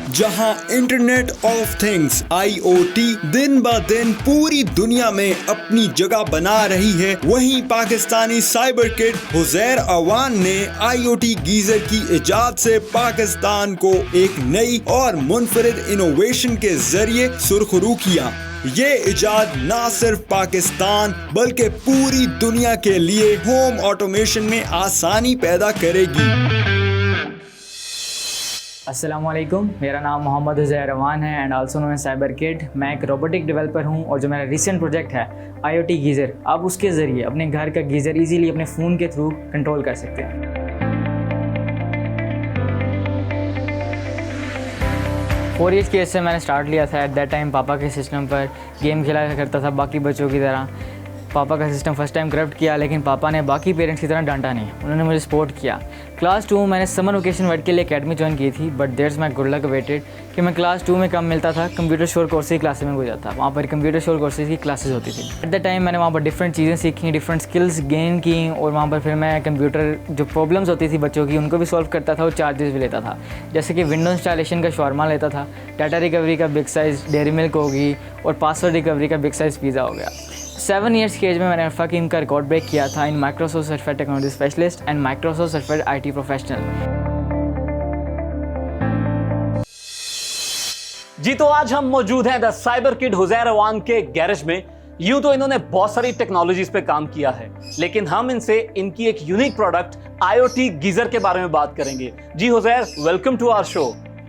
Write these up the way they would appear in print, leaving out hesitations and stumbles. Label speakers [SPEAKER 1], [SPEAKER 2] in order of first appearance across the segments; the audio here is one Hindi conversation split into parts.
[SPEAKER 1] जहां इंटरनेट ऑफ थिंग्स IoT दिन ब दिन पूरी दुनिया में अपनी जगह बना रही है, वहीं पाकिस्तानी साइबर किड हुजैर अवान ने IoT गीजर की इजाद से पाकिस्तान को एक नई और मुनफरिद इनोवेशन के जरिए सुरखरू किया। ये इजाद ना सिर्फ पाकिस्तान बल्कि पूरी दुनिया के लिए होम ऑटोमेशन में आसानी पैदा करेगी।
[SPEAKER 2] अस्सलामुअलैकुम, मेरा नाम मोहम्मद हुजैर अवान है and also known as cyber kid. मैं एक रोबोटिक डेवलपर हूँ और जो मेरा रिसेंट प्रोजेक्ट है IoT गीज़र, आप उसके ज़रिए अपने घर का गीज़र इजीली अपने फ़ोन के थ्रू कंट्रोल कर सकते हैं। फोर ईयर्स की एज से मैंने स्टार्ट लिया था। एट दैट टाइम पापा के सिस्टम पर गेम खेला करता था बाकी बच्चों की तरह। पापा का सिस्टम फर्स्ट टाइम करप्ट किया, लेकिन पापा ने बाकी पेरेंट्स की तरह डांटा नहीं, उन्होंने मुझे सपोर्ट किया। क्लास 2 मैंने समर वेकेशन वेट के लिए अकेडमी ज्वाइन की थी, but there's my good luck waited कि मैं क्लास 2 में कम मिलता था, कंप्यूटर शोर कोर्स की क्लासेस में हो जाता था। वहाँ पर कंप्यूटर शोर कोर्सेज की क्लासेस होती थी। एट द टाइम मैंने वहाँ पर डिफरेंट चीज़ें सीखी, डिफरेंट स्किल्स गेन की, और वहाँ पर फिर मैं कंप्यूटर जो प्रॉब्लम्स होती थी बच्चों की उनको भी सॉल्व करता था और चार्जेस भी लेता था। जैसे कि विंडो इंस्टॉलेशन का शॉर्मा लेता था, डाटा रिकवरी का बिग साइज़ डेयरी मिल्क होगी, और पासवर्ड रिकवरी का बिग साइज़ पिज़्ज़ा हो गया। 7 ईयर्स की एज में मैंने फ़कीम का रिकॉर्ड ब्रेक किया था in Microsoft certified technology specialist and Microsoft certified IT professional.
[SPEAKER 3] जी तो आज हम मौजूद हैं the cyber kid Huzair Awan के गैरेज में। यूं तो इन्होंने बहुत सारी टेक्नोलॉजीज पे काम किया है, लेकिन हम इनसे इनकी एक यूनिक प्रोडक्ट IoT गीजर के बारे में बात करेंगे। जी Huzair, welcome to our show.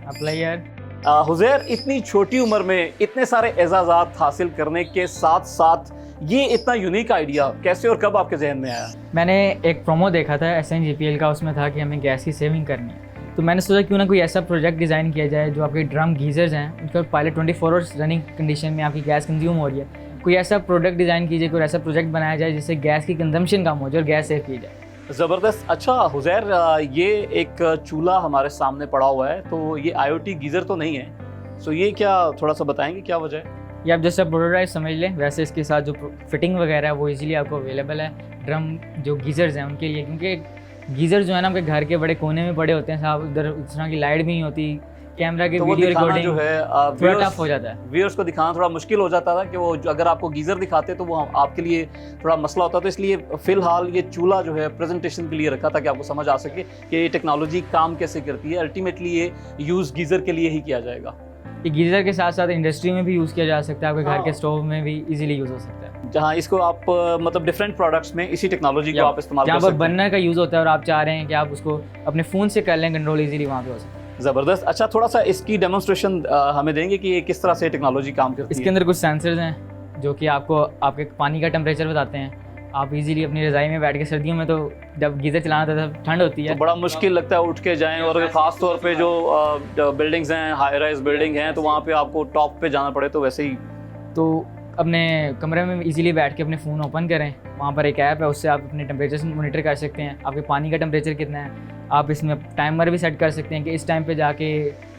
[SPEAKER 2] अप्लायर
[SPEAKER 3] हुजैर, इतनी छोटी उम्र में इतने सारे एजाज़ात हासिल करने के साथ साथ ये इतना यूनिक आइडिया कैसे और कब आपके जहन में आया?
[SPEAKER 2] मैंने एक प्रोमो देखा था SNGPL का, उसमें था कि हमें गैस की सेविंग करनी है, तो मैंने सोचा क्यों ना कोई ऐसा प्रोजेक्ट डिज़ाइन किया जाए जो आपके ड्रम गीजर्स हैं उनका पायलट 24 आवर्स रनिंग कंडीशन में आपकी गैस कंज्यूम हो रही है, कोई ऐसा प्रोडक्ट डिज़ाइन कीजिए, कोई ऐसा प्रोजेक्ट बनाया जाए जिससे गैस की कंजम्पशन कम हो जाए और गैस सेव की जाए।
[SPEAKER 3] ज़बरदस्त। अच्छा हुजैर, ये एक चूल्हा हमारे सामने पड़ा हुआ है, तो ये IoT गीज़र तो नहीं है, सो ये क्या थोड़ा सा बताएंगे क्या वजह है?
[SPEAKER 2] ये आप जैसे प्रोटोटाइप समझ लें, वैसे इसके साथ जो फिटिंग वगैरह है वो इजीली आपको अवेलेबल है ड्रम जो गीज़र्स हैं उनके लिए, क्योंकि गीज़र जो है ना आपके घर के बड़े कोने में पड़े होते हैं साहब, उधर उस तरह की लाइट भी नहीं होती, कैमरा की वीडियो रिकॉर्डिंग
[SPEAKER 3] जो है
[SPEAKER 2] थोड़ा टफ हो जाता है।
[SPEAKER 3] व्यूअर्स को दिखाना थोड़ा मुश्किल हो जाता था कि वो अगर आपको गीज़र दिखाते तो वो आपके लिए थोड़ा मसला होता, तो इसलिए फ़िलहाल ये चूल्हा जो है प्रेजेंटेशन के लिए रखा था कि आपको समझ आ सके कि ये टेक्नोलॉजी काम कैसे करती है। अल्टीमेटली ये यूज़ गीज़र के लिए ही किया जाएगा।
[SPEAKER 2] ये गीज़र के साथ साथ इंडस्ट्री में भी यूज़ किया जा सकता है, आपके घर के स्टोव में भी इजीली यूज़ हो सकता है,
[SPEAKER 3] जहाँ इसको आप मतलब डिफरेंट प्रोडक्ट्स में इसी टेक्नोलॉजी को आप इस्तेमाल कर सकते हैं।
[SPEAKER 2] जहाँ पर बर्नर का यूज़ होता है और आप चाह रहे हैं कि आप उसको अपने फ़ोन से कर लें कंट्रोल, इजीली वहाँ पे हो सकता है।
[SPEAKER 3] ज़बरदस्त। अच्छा, थोड़ा सा इसकी डेमोन्स्ट्रेशन हमें देंगे कि ये किस तरह से टेक्नोलॉजी काम करती है?
[SPEAKER 2] इसके अंदर कुछ सेंसर्स हैं जो कि आपको आपके पानी का टेम्परेचर बताते हैं। आप इजीली अपनी रज़ाई में बैठ के, सर्दियों में तो जब गीज़र चलाना था तब ठंड होती है
[SPEAKER 3] तो बड़ा मुश्किल लगता है उठ के जाएं, और ख़ास तौर पे जो बिल्डिंग्स हैं, हाई राइज बिल्डिंग हैं, तो वहाँ पे आपको टॉप पे जाना पड़े, तो वैसे ही
[SPEAKER 2] तो अपने कमरे में इजीली बैठ के अपने फ़ोन ओपन करें, वहाँ पर एक ऐप है, उससे आप अपने टेम्परेचर मॉनिटर कर सकते हैं, आपके पानी का टेम्परेचर कितना है। आप इसमें टाइमर भी सेट कर सकते हैं कि इस टाइम पे जाके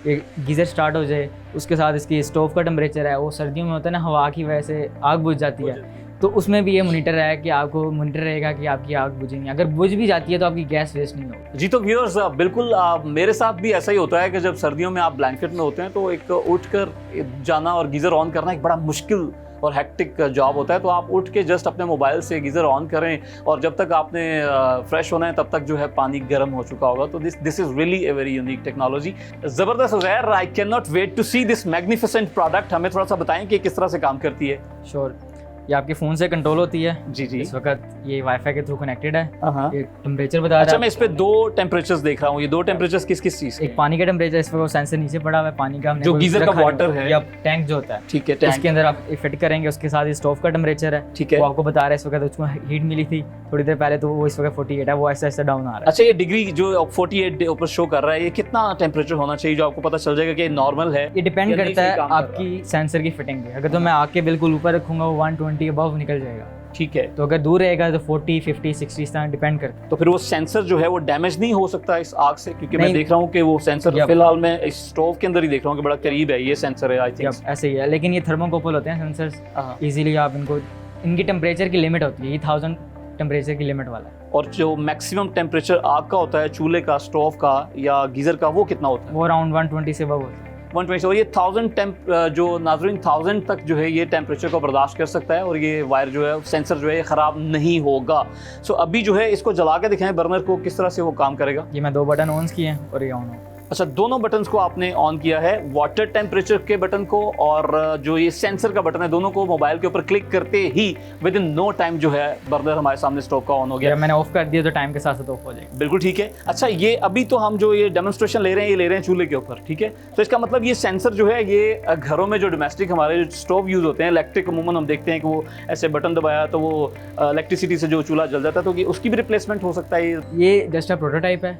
[SPEAKER 2] गीज़र स्टार्ट हो जाए। उसके साथ इसकी स्टोव का टेम्परेचर है, वो सर्दियों में होता है ना, हवा की वजह से आग बुझ जाती है, तो उसमें भी ये मॉनिटर है कि आपको मॉनिटर रहेगा कि आपकी आग बुझेगी, अगर बुझ भी जाती है तो आपकी गैस वेस्ट नहीं होगी।
[SPEAKER 3] जी तो व्यूअर्स, बिल्कुल मेरे साथ भी ऐसा ही होता है कि जब सर्दियों में आप ब्लैंकेट में होते हैं तो एक उठकर जाना और गीज़र ऑन करना एक बड़ा मुश्किल और हेक्टिक जॉब होता है, तो आप उठ के जस्ट अपने मोबाइल से गीज़र ऑन करें और जब तक आपने फ्रेश होना है तब तक जो है पानी गर्म हो चुका होगा। तो this is really a very unique technology. ज़बरदस्त Huzair, I can not wait to see this magnificent product. हमें थोड़ा सा बताएं कि किस तरह से काम करती है।
[SPEAKER 2] श्योर, ये आपके फ़ोन से कंट्रोल होती है।
[SPEAKER 3] जी जी।
[SPEAKER 2] इस वक्त ये वाईफाई के थ्रू कनेक्टेड है।
[SPEAKER 3] ये
[SPEAKER 2] टेम्परेचर बता रहा है।
[SPEAKER 3] अच्छा, मैं इस पे 2 टेम्परेचर्स देख रहा हूँ, ये 2 टेम्परेचर्स किस किस चीज़?
[SPEAKER 2] एक पानी का टेम्परेचर, इस पर वो सेंसर नीचे पड़ा हुआ है पानी का,
[SPEAKER 3] जो गीज़र का वाटर है
[SPEAKER 2] या टैंक जो होता है,
[SPEAKER 3] ठीक है, टैंक
[SPEAKER 2] इसके अंदर आप फिट करेंगे। उसके साथ स्टोव का टेम्परेचर है,
[SPEAKER 3] ठीक है,
[SPEAKER 2] वो आपको बता रहा है इस वक्त उसको हीट मिली थी थोड़ी देर पहले, तो वो इस वक्त 48 है, वो ऐसा ऐसा डाउन आ रहा है।
[SPEAKER 3] अच्छा, ये डिग्री जो 48 ऊपर शो कर रहा है, ये कितना टेम्परेचर होना चाहिए जो आपको पता चल जाएगा कि ये नॉर्मल है?
[SPEAKER 2] ये डिपेंड करता है आपकी सेंसर की फिटिंग पे। अगर तो मैं आग के बिल्कुल ऊपर रखूंगा वो 120 अबव निकल जाएगा,
[SPEAKER 3] ठीक है,
[SPEAKER 2] तो अगर दूर रहेगा तो 40, 50, 60 इस तरह डिपेंड करता है।
[SPEAKER 3] तो फिर वो सेंसर जो है वो डैमेज नहीं हो सकता इस आग से? क्योंकि मैं देख रहा हूँ कि वो सेंसर फिलहाल मैं इस स्टोव के अंदर ही देख रहा हूँ कि बड़ा करीब है ये सेंसर है, आई थिंक
[SPEAKER 2] ऐसे ही है, लेकिन ये थर्मोकपल होते हैं सेंसर्स, इजीली आप इनको, इनकी टेम्परेचर की लिमिट होती है, ये 1000 टेम्परेचर की लिमिट वाला है।
[SPEAKER 3] और जो मैक्सिमम टेम्परेचर आग का होता है, चूल्हे का, स्टोव का या गीजर का, वो कितना होता है?
[SPEAKER 2] वो अराउंड 120 से अबव होता है।
[SPEAKER 3] 120 और ये 1000 टेम्प जो नाज़रीन 1000 तक जो है ये टेम्परेचर को बर्दाश्त कर सकता है और ये वायर जो है सेंसर जो है ये ख़राब नहीं होगा। सो अभी जो है इसको जला के दिखाएं बर्नर को किस तरह से वो काम करेगा।
[SPEAKER 2] ये मैं 2 बटन ऑन किए हैं और ये ऑन हो।
[SPEAKER 3] अच्छा, दोनों बटन्स को आपने ऑन किया है, वाटर टेम्परेचर के बटन को और जो ये सेंसर का बटन है, दोनों को मोबाइल के ऊपर क्लिक करते ही विद इन नो टाइम जो है बर्नर हमारे सामने स्टोव का ऑन हो गया।
[SPEAKER 2] मैंने ऑफ कर दिया तो टाइम के साथ साथ ऑफ हो जाएगा।
[SPEAKER 3] बिल्कुल ठीक है। अच्छा, ये अभी तो हम जो ये डेमोन्स्ट्रेशन ले रहे हैं ये ले रहे हैं चूल्हे के ऊपर, ठीक है। तो इसका मतलब ये सेंसर जो है ये घरों में जो डोमेस्टिक हमारे जो स्टोव यूज़ होते हैं इलेक्ट्रिक, अमूमन हम देखते हैं कि वो ऐसे बटन दबाया तो वो इलेक्ट्रिसिटी से जो चूल्हा जल जाता है, तो ये उसकी भी रिप्लेसमेंट हो सकता है।
[SPEAKER 2] ये जस्ट अ प्रोटोटाइप है।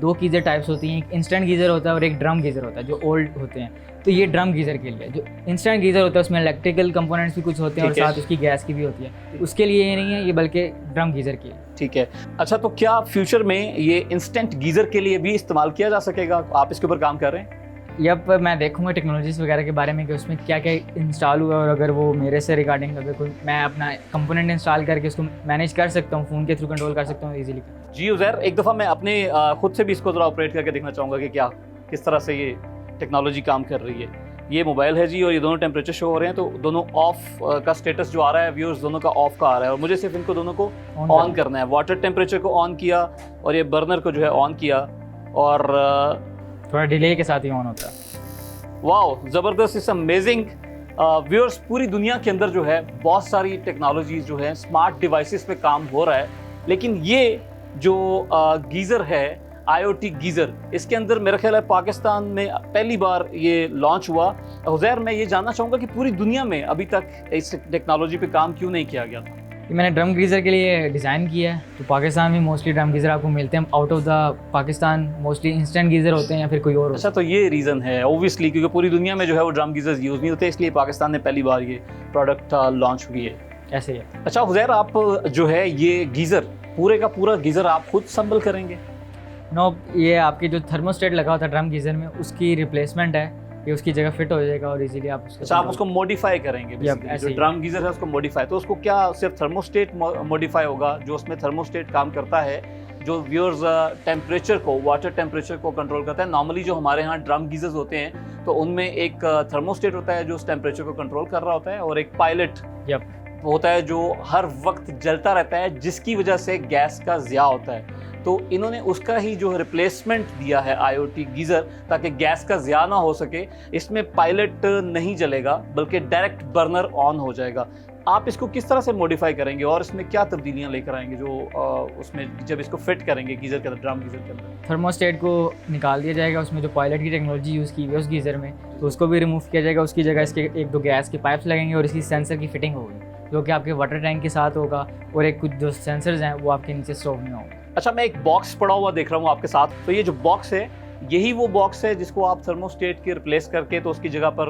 [SPEAKER 2] 2 गीज़र टाइप्स होती हैं, एक इंस्टेंट गीज़र होता है और एक ड्रम गीज़र होता है जो ओल्ड होते हैं। तो ये ड्रम गीज़र के लिए, जो इंस्टेंट गीज़र होता है उसमें इलेक्ट्रिकल कंपोनेंट्स भी कुछ होते हैं और साथ उसकी गैस की भी होती है। उसके लिए ये नहीं है, ये बल्कि ड्रम गीज़र की है।
[SPEAKER 3] ठीक है। अच्छा, तो क्या फ्यूचर में ये इंस्टेंट गीज़र के लिए भी इस्तेमाल किया जा सकेगा? आप इसके ऊपर काम कर रहे हैं?
[SPEAKER 2] यप, मैं देखूंगा टेक्नोलॉजीज़ वगैरह के बारे में कि उसमें क्या क्या इंस्टॉल हुआ है और अगर वो मेरे से रिगार्डिंग अगर कोई मैं अपना कंपोनेंट इंस्टॉल करके उसको मैनेज कर सकता हूँ, फ़ोन के थ्रू कंट्रोल कर सकता हूँ ईजिली।
[SPEAKER 3] जी उज़ैर, एक दफ़ा मैं अपने खुद से भी इसको ज़रा ऑपरेट करके देखना चाहूँगा कि क्या किस तरह से ये टेक्नोलॉजी काम कर रही है। ये मोबाइल है जी और ये दोनों टेम्परेचर शो हो रहे हैं, तो दोनों ऑफ का स्टेटस जो आ रहा है व्यूअर्स दोनों का ऑफ का आ रहा है और मुझे सिर्फ इनको दोनों को ऑन करना है। वाटर टेम्परेचर को ऑन किया और ये बर्नर को जो है ऑन किया और
[SPEAKER 2] थोड़ा डिले के साथ ही ऑन होता है।
[SPEAKER 3] वाओ, ज़बरदस्त, इट्स अमेजिंग। व्यूअर्स, पूरी दुनिया के अंदर जो है बहुत सारी टेक्नोलॉजीज जो है स्मार्ट डिवाइसेस पे काम हो रहा है, लेकिन ये जो गीज़र है IoT गीज़र, इसके अंदर मेरा ख्याल है पाकिस्तान में पहली बार ये लॉन्च हुआ। हुज़ैर, मैं ये जानना चाहूँगा कि पूरी दुनिया में अभी तक इस टेक्नोलॉजी पे काम क्यों नहीं किया गया था?
[SPEAKER 2] ये मैंने ड्रम गीज़र के लिए डिज़ाइन किया है। तो पाकिस्तान में मोस्टली ड्रम गीज़र आपको मिलते हैं, out of the Pakistan mostly instant geyser होते हैं या फिर कोई और।
[SPEAKER 3] अच्छा, तो ये रीज़न है ओबियसली, क्योंकि पूरी दुनिया में जो है वो ड्रम गीज़र्स यूज़ नहीं होते, इसलिए पाकिस्तान ने पहली बार ये प्रोडक्ट लॉन्च हुई है।
[SPEAKER 2] ऐसे ही है।
[SPEAKER 3] अच्छा हुज़ैर, आप जो है ये गीज़र पूरे का पूरा गीज़र आप खुद संभल करेंगे?
[SPEAKER 2] नो, ये आपकी जो थर्मोस्टेट लगा होता है ड्रम गीज़र में उसकी रिप्लेसमेंट है, ये उसकी जगह फिट हो जाएगा और इजीली आप उसको।
[SPEAKER 3] अच्छा, आप उसको मॉडिफाई करेंगे जो ड्रम गीज़र है उसको मॉडिफाई, तो उसको क्या सिर्फ थर्मोस्टेट मॉडिफाई होगा? जो उसमें थर्मोस्टेट काम करता है, जो व्यूअर्स टेम्परेचर को, वाटर टेम्परेचर को कंट्रोल करता है। नॉर्मली जो हमारे यहाँ ड्रम गीज़र्स होते हैं तो उनमें एक थर्मोस्टेट होता है जो उस टेम्परेचर को कंट्रोल कर रहा होता है और एक पायलट होता है जो हर वक्त जलता रहता है, जिसकी वजह से गैस का ज़िया होता है। तो इन्होंने उसका ही जो रिप्लेसमेंट दिया है IoT गीज़र, ताकि गैस का ज़िया ना हो सके। इसमें पायलट नहीं जलेगा बल्कि डायरेक्ट बर्नर ऑन हो जाएगा। आप इसको किस तरह से मॉडिफाई करेंगे और इसमें क्या तब्दीलियां लेकर आएंगे जो उसमें जब इसको फिट करेंगे गीज़र के अंदर, ड्रम गीज़र के अंदर?
[SPEAKER 2] थर्मोस्टेट को निकाल दिया जाएगा, उसमें जो पायलट की टेक्नोलॉजी यूज़ की हुई है उस गीज़र में, तो उसको भी रिमूव किया जाएगा। उसकी जगह इसके 1-2 गैस के पाइप्स लगेंगे और इसकी सेंसर की फिटिंग होगी जो कि आपके वाटर टैंक के साथ होगा और एक कुछ जो सेंसर्स हैं वो आपके नीचे स्टोव में होंगे।
[SPEAKER 3] अच्छा, मैं एक बॉक्स पड़ा हुआ देख रहा हूँ आपके साथ, तो ये जो बॉक्स है यही वो बॉक्स है जिसको आप थर्मोस्टेट के रिप्लेस करके तो उसकी जगह पर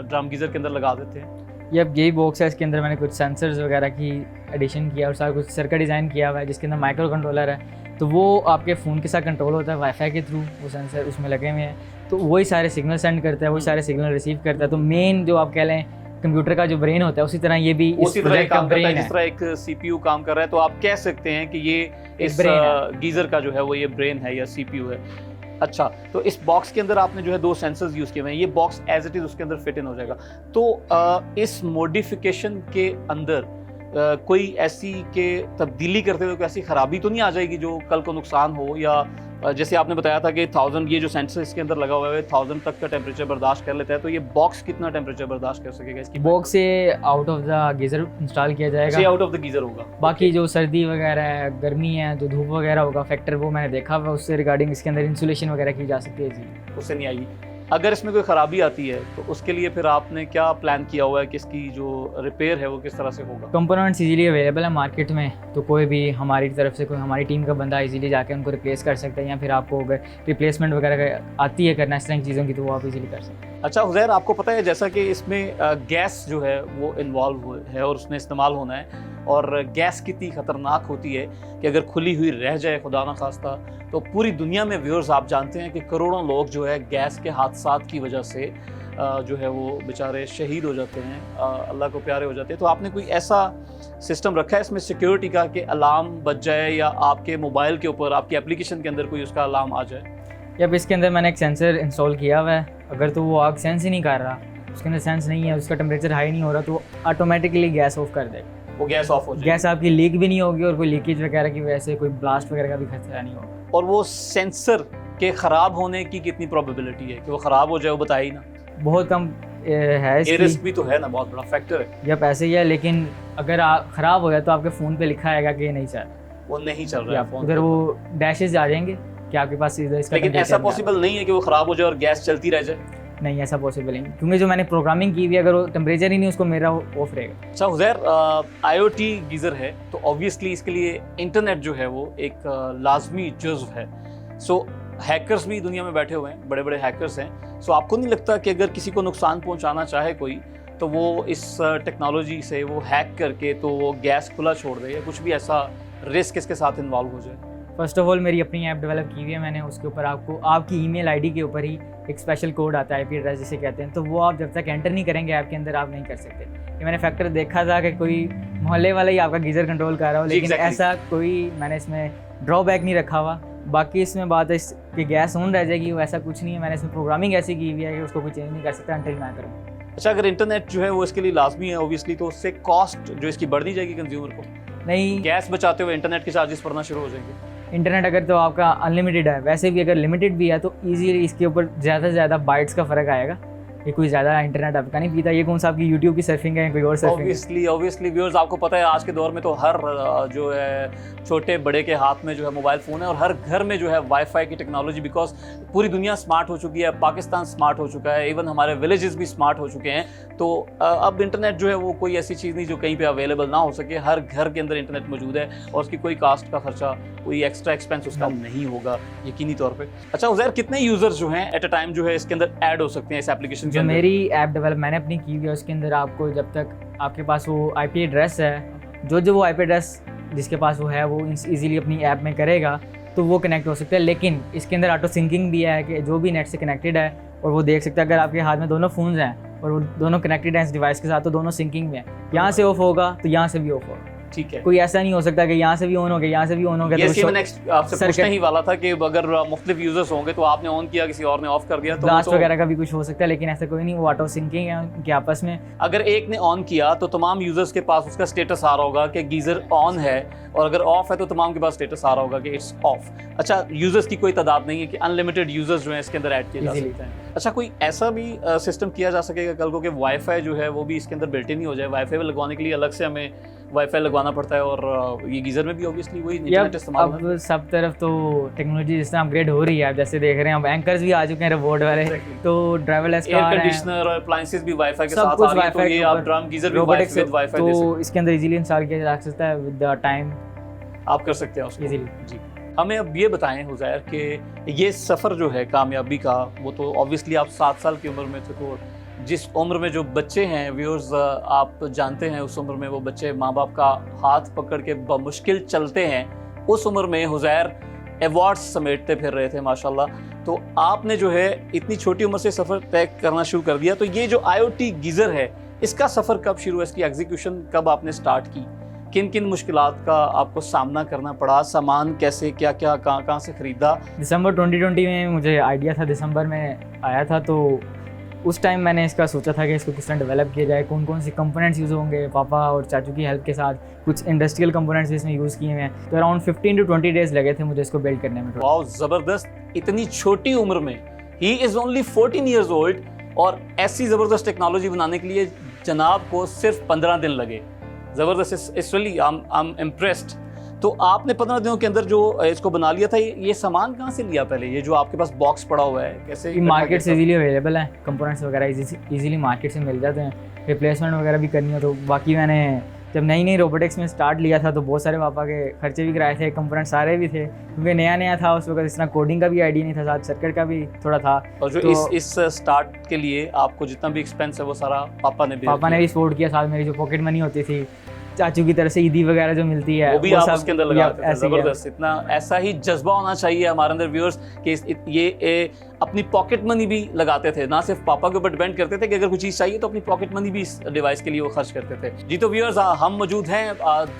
[SPEAKER 3] ड्रम गीज़र के अंदर लगा देते हैं?
[SPEAKER 2] यही बॉक्स है। इसके अंदर मैंने कुछ सेंसर्स वगैरह की एडिशन किया और सारा कुछ सर्किट डिज़ाइन किया हुआ है जिसके अंदर माइक्रो कंट्रोलर है, तो वो आपके फ़ोन के साथ कंट्रोल होता है वाईफाई के थ्रू। वो सेंसर उसमें लगे हुए हैं, तो वही सारे सिग्नल सेंड करता है, वही सारे सिग्नल रिसीव करता है। तो मेन जो आप कह लें कंप्यूटर का जो ब्रेन होता है, उसी तरह ये भी
[SPEAKER 3] उसी तरह काम करता है जिस तरह एक CPU काम कर रहा है। तो आप कह सकते हैं कि ये इस गीज़र का जो है वो ये ब्रेन है या CPU है। अच्छा, तो इस बॉक्स के अंदर आपने जो है 2 सेंसर्स यूज़ किए हुए हैं, ये बॉक्स एज इट इज़ उसके अंदर फिट इन हो जाएगा। तो इस मॉडिफिकेशन के अंदर कोई ऐसी के तब्दीली करते हुए कोई ऐसी ख़राबी तो नहीं आ जाएगी जो कल को नुकसान हो? या जैसे आपने बताया था कि 1000, ये जो सेंसर इसके अंदर लगा हुआ है 1000 तक का टेम्परेचर बर्दाश्त कर लेता है, तो ये बॉक्स कितना टेम्परेचर बर्दाश्त कर सकेगा? इसकी
[SPEAKER 2] बॉक्स से out of the geyser install किया जाएगा।
[SPEAKER 3] आउट ऑफ द गीज़र होगा।
[SPEAKER 2] बाकी जो सर्दी वगैरह है, गर्मी है, जो धूप वगैरह होगा फैक्टर, वो मैंने देखा हुआ, उससे रिगार्डिंग इसके अंदर इंसुलेशन वगैरह की जा सकती है जी,
[SPEAKER 3] उससे नहीं आएगी। अगर इसमें कोई ख़राबी आती है तो उसके लिए फिर आपने क्या प्लान किया हुआ है कि इसकी जो रिपेयर है वो किस तरह से होगा?
[SPEAKER 2] कंपोनेंट्स इजीली अवेलेबल है मार्केट में, तो कोई भी हमारी तरफ से कोई हमारी टीम का बंदा इजीली जाके उनको रिप्लेस कर सकता है, या फिर आपको अगर रिप्लेसमेंट वगैरह आती है करना इस तरह की चीज़ों की तो वो आप इजीली कर सकते हैं।
[SPEAKER 3] अच्छा हुज़ैर, आपको पता है जैसा कि इसमें गैस जो है वो इन्वॉल्व है और उसमें इस्तेमाल होना है, और गैस कितनी ख़तरनाक होती है कि अगर खुली हुई रह जाए खुदा ना खास्ता, तो पूरी दुनिया में व्यूअर्स आप जानते हैं कि करोड़ों लोग जो है गैस के हादसात की वजह से जो है वो बेचारे शहीद हो जाते हैं, अल्लाह को प्यारे हो जाते हैं। तो आपने कोई ऐसा सिस्टम रखा है इसमें सिक्योरिटी का कि अलार्म बज जाए या आपके मोबाइल के ऊपर आपकी एप्लीकेशन के अंदर कोई उसका अलार्म आ जाए?
[SPEAKER 2] अब इसके अंदर मैंने एक सेंसर इंस्टॉल किया हुआ है अगर तो वो आग सेंस ही नहीं कर रहा, उसके अंदर सेंस नहीं है, उसका टेम्परेचर हाई नहीं हो रहा, तो ऑटोमेटिकली गैस ऑफ कर देगा।
[SPEAKER 3] वो गैस ऑफ हो जाएगी।
[SPEAKER 2] गैस आपकी लीक भी नहीं होगी और कोई लीकेज वगैरह की वजह से कोई ब्लास्ट वगैरह का भी खतरा नहीं होगा।
[SPEAKER 3] और वो सेंसर के ख़राब होने की कितनी प्रोबेबिलिटी है कि वो ख़राब हो जाए, वो बताइए ना।
[SPEAKER 2] बहुत कम है
[SPEAKER 3] ये
[SPEAKER 2] इसकी,
[SPEAKER 3] रिस्क भी तो है ना, बहुत बड़ा फैक्टर है।
[SPEAKER 2] या पैसे ही है, लेकिन अगर ख़राब हो गया तो आपके फ़ोन पे लिखा आएगा कि ये नहीं चल,
[SPEAKER 3] वो नहीं चल रहा है फोन
[SPEAKER 2] उधर
[SPEAKER 3] पे।
[SPEAKER 2] वो डैशेज आ जाएंगे कि आपके पास इधर इसका
[SPEAKER 3] लेकिन ऐसा
[SPEAKER 2] temperature
[SPEAKER 3] पॉसिबल नहीं है कि वो ख़राब हो जाए और गैस चलती रह जाए।
[SPEAKER 2] नहीं, ऐसा पॉसिबल नहीं, क्योंकि जो मैंने प्रोग्रामिंग की हुई है, अगर वो टेम्परेचर ही नहीं उसको मेरा ऑफ रहेगा।
[SPEAKER 3] अच्छा हुज़ैर, IoT गीज़र है तो ऑब्वियसली इसके लिए इंटरनेट जो है वो एक लाजमी जुज़्व है। सो हैकर्स भी दुनिया में बैठे हुए हैं, बड़े बड़े हैकर्स हैं। सो आपको नहीं लगता कि अगर किसी को नुकसान पहुंचाना चाहे कोई, तो वो इस टेक्नोलॉजी से वो हैक करके तो वो गैस खुला छोड़ दे, या कुछ भी ऐसा रिस्क इसके साथ इन्वॉल्व हो जाए?
[SPEAKER 2] फर्स्ट ऑफ ऑल मेरी अपनी ऐप डेवलप की हुई है मैंने, उसके ऊपर आपको आपकी ईमेल आईडी के ऊपर ही एक स्पेशल कोड आता है, IP एड्रेस जिसे कहते हैं, तो वो आप जब तक एंटर नहीं करेंगे ऐप के अंदर आप नहीं कर सकते। ये मैंने फैक्टर देखा था कि कोई मोहल्ले वाला ही आपका गीज़र कंट्रोल कर रहा हो, लेकिन
[SPEAKER 3] exactly.
[SPEAKER 2] ऐसा कोई मैंने इसमें ड्रॉबैक नहीं रखा हुआ। बाकी इसमें बात है कि गैस ऑन रह जाएगी, वो ऐसा कुछ नहीं है। मैंने इसमें प्रोग्रामिंग ऐसी की हुई है कि उसको कोई चेंज नहीं कर सकता अंटिल मैं करूँ।
[SPEAKER 3] अच्छा, अगर इंटरनेट जो है वो इसके लिए लाजमी है ऑब्वियसली, तो उससे कॉस्ट जो इसकी बढ़ दी जाएगी कंज्यूमर को?
[SPEAKER 2] नहीं,
[SPEAKER 3] गैस बचाते हुए इंटरनेट के चार्जेस पड़ना शुरू हो जाएंगे।
[SPEAKER 2] इंटरनेट अगर तो आपका अनलिमिटेड है, वैसे भी अगर लिमिटेड भी है तो ईजीली इसके ऊपर ज़्यादा से ज़्यादा बाइट्स का फ़र्क आएगा। ये कोई ज़्यादा इंटरनेट आपका नहीं पीता। ये कौन सा आपकी यूट्यूब की सर्फिंग है, कोई और सर्फिंग है?
[SPEAKER 3] ऑब्वियसली व्यूअर्स, आपको पता है आज के दौर में तो हर जो है छोटे बड़े के हाथ में जो है मोबाइल फ़ोन है, और हर घर में जो है वाईफाई की टेक्नोलॉजी, बिकॉज पूरी दुनिया स्मार्ट हो चुकी है, पाकिस्तान स्मार्ट हो चुका है, इवन हमारे विलेजेस भी स्मार्ट हो चुके हैं। तो अब इंटरनेट जो है वो कोई ऐसी चीज़ नहीं जो कहीं पे अवेलेबल ना हो सके, हर घर के अंदर इंटरनेट मौजूद है, और उसकी कोई कास्ट का खर्चा, कोई एक्स्ट्रा एक्सपेंस उसका नहीं होगा यकीनी तौर पे। अच्छा उज़ैर, कितने यूज़र्स जो हैं एट अ टाइम जो है इसके अंदर ऐड हो सकते हैं इस एप्लीकेशन के
[SPEAKER 2] जो
[SPEAKER 3] अंदर?
[SPEAKER 2] मेरी ऐप डेवलप मैंने अपनी की हुई है उसके अंदर आपको जब तक आपके पास वो IP एड्रेस है, जो वो IP एड्रेस जिसके पास वो है वो इजीली अपनी ऐप में करेगा तो वो कनेक्ट हो सकता है। लेकिन इसके अंदर ऑटो सिंकिंग भी है कि जो भी नेट से कनेक्टेड है और वो देख सकता है। अगर आपके हाथ में दोनों फ़ोन्स हैं और वो दोनों कनेक्टेड हैं इस डिवाइस के साथ, तो दोनों सिंकिंग में है। यहाँ से ऑफ होगा तो यहाँ से भी ऑफ होगा।
[SPEAKER 3] ठीक है,
[SPEAKER 2] कोई ऐसा नहीं हो सकता कि यहाँ से भी ऑन हो गया, यहाँ से भी ऑन हो गया।
[SPEAKER 3] ये मैंने आपसे पूछने ही वाला था कि अगर मुख्तलिफ यूजर्स होंगे तो आपने ऑन किया, किसी और ने ऑफ कर दिया, तो
[SPEAKER 2] ब्लास्ट वगैरह का भी कुछ हो सकता है, लेकिन ऐसा कोई नहीं। वो ऑटो सिंकिंग है उनके आपस में।
[SPEAKER 3] अगर एक ने ऑन किया तो तमाम यूजर्स के पास उसका स्टेटस आ रहा होगा कि गीजर ऑन है, और अगर ऑफ है तो तमाम के पास स्टेटस आ रहा होगा कि इट्स ऑफ। अच्छा, यूजर्स की कोई तादाद नहीं है कि अनलिमिटेड यूजर्स जो है इसके अंदर ऐड किए जा सकते हैं। अच्छा, कोई ऐसा भी सिस्टम किया जा सकेगा कल को कि वाईफाई जो है वो भी इसके अंदर बिल्ट इन ही हो जाए? वाईफाई लगवाने के लिए अलग से हमें वाईफाई लगवाना पड़ता है, और ये गीजर में भी ऑब्वियसली वही इंटरनेट इस्तेमाल है।
[SPEAKER 2] अब सब तरफ तो टेक्नोलॉजी जिस तरह अपग्रेड हो रही है, आप जैसे देख रहे हैं अब एंकर्स भी आ चुके हैं रोबोट वाले, तो ड्राइवरलेस
[SPEAKER 3] एयर
[SPEAKER 2] कार है,
[SPEAKER 3] कंडीशनर और अप्लायंसेस भी वाईफाई के
[SPEAKER 2] सब
[SPEAKER 3] साथ
[SPEAKER 2] कुछ
[SPEAKER 3] आ रही है, तो
[SPEAKER 2] वाईफाई
[SPEAKER 3] ये
[SPEAKER 2] के
[SPEAKER 3] आप
[SPEAKER 2] ऊपर
[SPEAKER 3] ड्रम गीजर भी
[SPEAKER 2] रोबोटिक्स
[SPEAKER 3] विद वाईफाई दे सकते
[SPEAKER 2] तो इसके अंदर इजीली इंस्टॉल किया जा सकता है विद द टाइम,
[SPEAKER 3] आप कर सकते हैं उसको
[SPEAKER 2] इजीली।
[SPEAKER 3] जी। हमें अब ये बताएं हुज़ैर कि ये सफ़र जो है कामयाबी का, वो तो ऑब्वियसली आप 7 साल की उम्र में थे, तो जिस उम्र में जो बच्चे हैं व्यूअर्स, आप जानते हैं उस उम्र में वो बच्चे माँ बाप का हाथ पकड़ के बमुश्किल चलते हैं। उस उम्र में हुज़ैर अवार्ड्स समेटते फिर रहे थे माशाल्लाह। तो आपने जो है इतनी छोटी उम्र से सफ़र तय करना शुरू कर दिया। तो ये जो IoT गीज़र है इसका सफ़र कब शुरू हुआ, इसकी एग्जीक्यूशन कब आपने स्टार्ट की, किन किन मुश्किलात का आपको सामना करना पड़ा, सामान कैसे, क्या क्या कहाँ से ख़रीदा?
[SPEAKER 2] दिसंबर 2020 में मुझे आइडिया था, दिसंबर में आया था, तो उस टाइम मैंने इसका सोचा था कि इसको किस तरह डेवलप किया जाए, कौन कौन से कंपोनेंट्स यूज़ होंगे। पापा और चाचू की हेल्प के साथ कुछ इंडस्ट्रियल कंपोनेंट्स भी इसमें यूज़ किए हुए हैं। तो अराउंड 15 to 20 डेज़ लगे थे मुझे इसको बिल्ड करने में।
[SPEAKER 3] वाह, ज़बरदस्त! इतनी छोटी उम्र में, he is only 14 years old, और ऐसी ज़बरदस्त टेक्नोलॉजी बनाने के लिए जनाब को सिर्फ 15 दिन लगे। ज़बरदस्त, it's really I am impressed. तो आपने 15 दिनों के अंदर जो इसको बना लिया था, ये सामान कहाँ से लिया पहले? ये जो आपके पास बॉक्स पड़ा हुआ है कैसे?
[SPEAKER 2] मार्केट से इजीली अवेलेबल है, कंपोनेंट्स वगैरह इजीली मार्केट से मिल जाते हैं। रिप्लेसमेंट वगैरह भी करनी हो तो बाकी मैंने जब नई रोबोटिक्स में स्टार्ट लिया था तो बहुत सारे पापा के खर्चे भी कराए थे, कंपोनेंट सारे भी थे, क्योंकि नया था उस वक्त, इस तरह कोडिंग का भी आइडिया नहीं था, साथ सर्किट का भी थोड़ा था।
[SPEAKER 3] और जो
[SPEAKER 2] तो
[SPEAKER 3] इस स्टार्ट के लिए आपको जितना भी एक्सपेंस है वो सारा पापा ने
[SPEAKER 2] भी सपोर्ट किया। साथ मेरी जो पॉकेट मनी होती थी चाचू की तरफ से, ईदी वगैरह जो मिलती है
[SPEAKER 3] वो भी आप उसके अंदर लगा देते थे।
[SPEAKER 2] ऐसे ही है।
[SPEAKER 3] जबरदस्त! इतना ऐसा ही जज्बा होना चाहिए हमारे अंदर व्यूअर्स कि ये अपनी पॉकेट मनी भी लगाते थे, ना सिर्फ पापा के ऊपर डिपेंड करते थे कि अगर कुछ चीज़ चाहिए तो अपनी पॉकेट मनी भी इस डिवाइस के लिए वो खर्च करते थे। जी तो व्यूअर्स, हम मौजूद हैं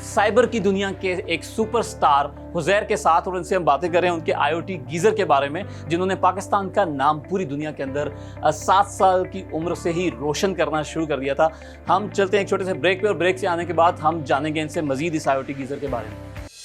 [SPEAKER 3] साइबर की दुनिया के एक सुपरस्टार हुजैर के साथ और उनसे हम बातें कर रहे हैं उनके IoT गीज़र के बारे में, जिन्होंने पाकिस्तान का नाम पूरी दुनिया के अंदर 7 साल की उम्र से ही रोशन करना शुरू कर दिया था। हम चलते हैं एक छोटे से ब्रेक पे और ब्रेक से आने के बाद हम जानेंगे इनसे मजीद इस IoT गीज़र के बारे में।